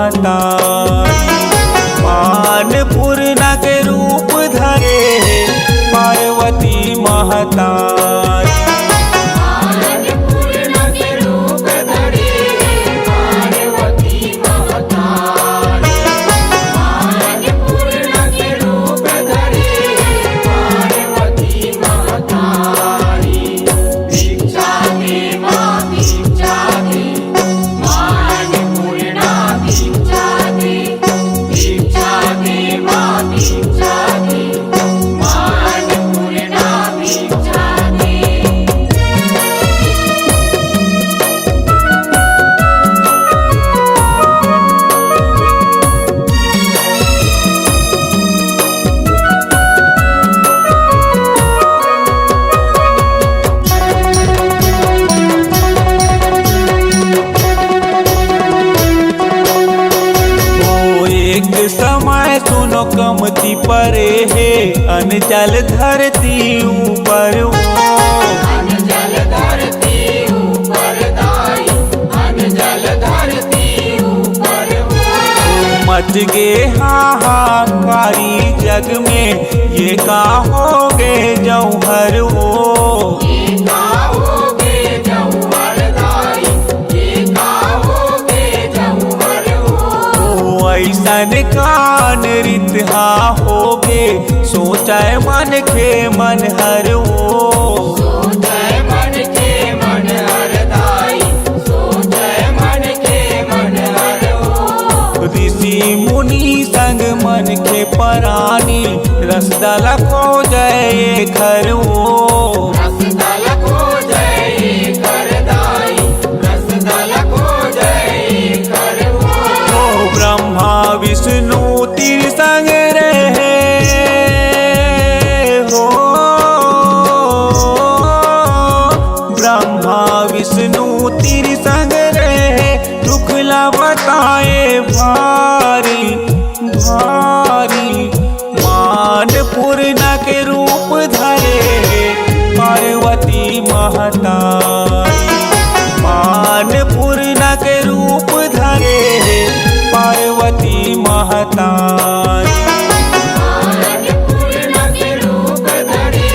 महतारी। मानपूर्णा के रूप धरे पार्वती महतारी। समय सुनो कमती परे है अनजल धरती ऊपर वो। अनजल धरती ऊपर दाई, अनजल धरती ऊपर वो। मच गे हाहाकारी जग में ये का होगे जौहर वो। ये का होगे जौहर दाई, ये का होगे जौहर वो। ऐसन कान रितहा होगे सोचा मन के मन हर वो। सोचै मन के मन हर दाई, सोचै मन के मन हर वो। ऋषि मुनि संग मन के परानी रसदल को जय घर वो। रसदल को जय कर दाई, रसदल को जय कर वो। ब्रह्मा विष्णु तीर संग रहे हो। ब्रह्मा विष्णु तीर संग रहे दुख ला बताए भारी भारी। मानपूर्णा के रूप धरे पार्वती महतारी। मानपूर्णा के रूप धरे पार्वती महतारी। मानपूर्णा के रूप धरे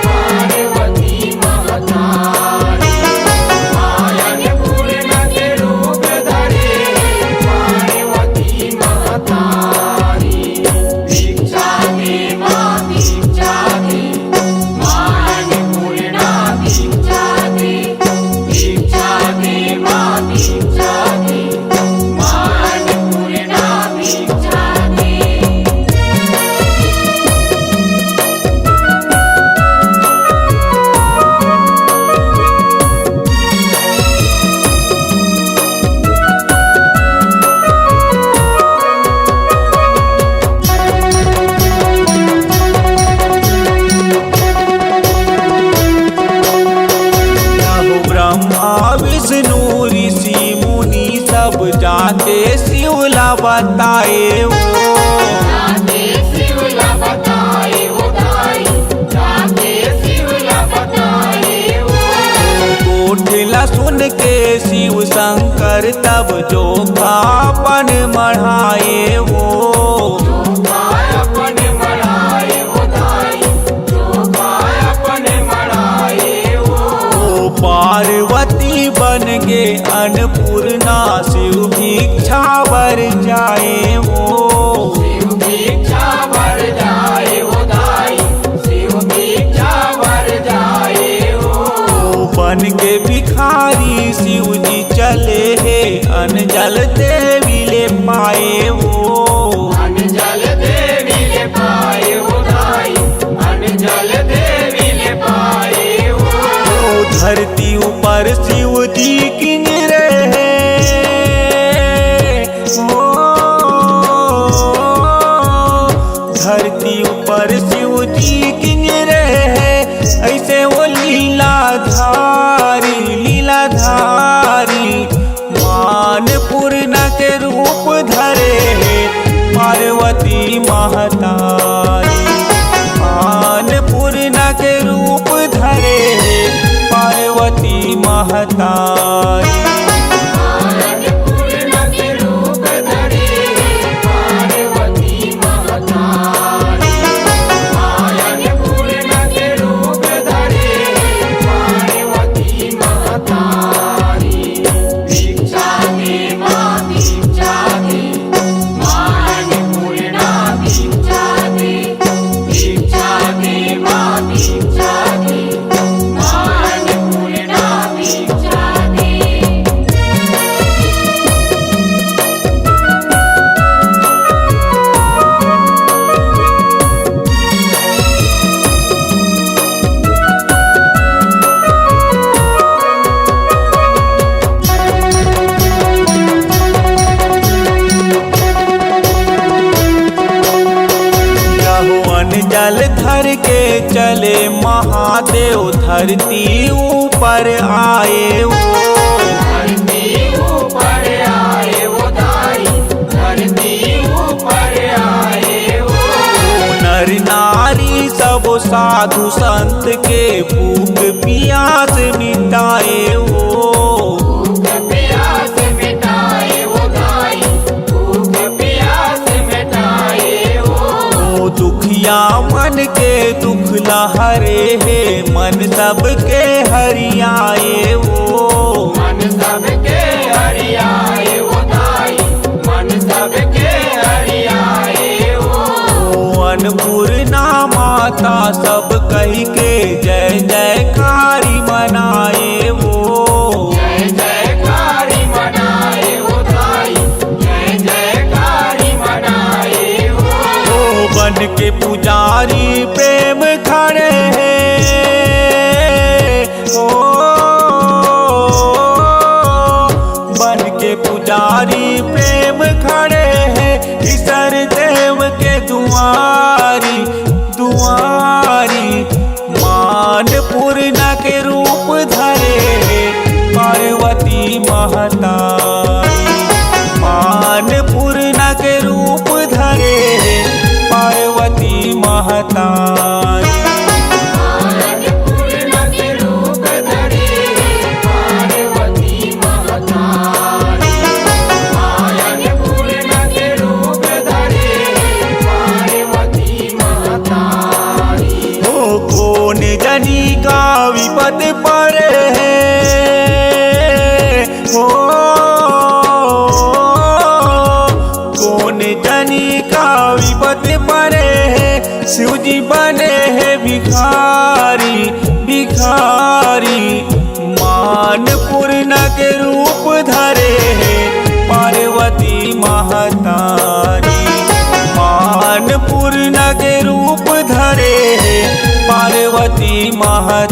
पार्वती महतारी। मानपूर्णा के रूप धरे पार्वती महतारी। भिक्षा दे माँ भिक्षा दे, मानपूर्णा भिक्षा दे। भिक्षा दे माँ भिक्षा दे, मानपूर्णा भिक्षा दे। ब्रह्मा विष्णु ऋषि मुनि सब जाके शिवला बताए वो। जाके शिवला बताए वो दाई, जाके शिवला बताए वो। कोठिला सुन के शिव शंकर तब जो खापन मढ़ाए वो। अपन मढ़ाए वो दाई, जो अपन मढ़ाए वो। पार्वती बन गे अन्नपूर्णा शिव भिक्षा बर जाए वो। शिव भिक्षा भर जाए वो दाई, शिव भिक्षा भर जाए वो। बन के भिखारी शिव जी चले है अनजल देवी ले पाए वो। अनजल देवी ले पाए वो दाई, अनजल देवी ले पाए वो। धरती ऊपर शिव जी किंग रहे हो। धरती ऊपर शिव जी किंग रहे ऐसे वो लीलाधारी लीलाधारी। मानपूर्णा के रूप धरे पार्वती महतारी। मानपूर्णा के रूप धरे पार्वती महतारी। मानपूर्णा के रूप धरे धरती ऊपर आए वो, धरती ऊपर आए वो दाई, धरती ऊपर आए वो। नर नारी सब साधु संत के भूख प्यास मिटाए वो, भूख प्यास मिटाए वो दाई, भूख प्यास मिटाए वो। दुखिया मन के दुख लहरे है, मन सबके हरियाए वो, मन सबके हरियाए वो दाई, मन सबके हरियाए वो। अन्नपूर्णा माता सब कही के जय जयकारी मनाए वो, जय जयकारी मनाए वो दाई, जय जयकारी मनाए वो। बन के पुजारी प्रेम खड़े हैं ओ, बन के पुजारी प्रेम खड़े हैं, ईश्वर देव के दुआरी दुआरी। मानपूर्णा के रूप धरे हैं पार्वती महतारी, मानपूर्णा के रूप धरे हैं पार्वती महतारी। अन्नपूर्णा के रूप धरे पार्वती महतारी, अन्नपूर्णा के रूप धरे पार्वती महतारी। ओ कौन जनी का विपद पड़े है हो, कौन जनी का विपद पड़े है, शिव जी बने हैं भिखारी भिखारी। मानपूर्णा के रूप धरे हैं पार्वती महतारी, मानपूर्णा के रूप धरे हैं पार्वती महतारी।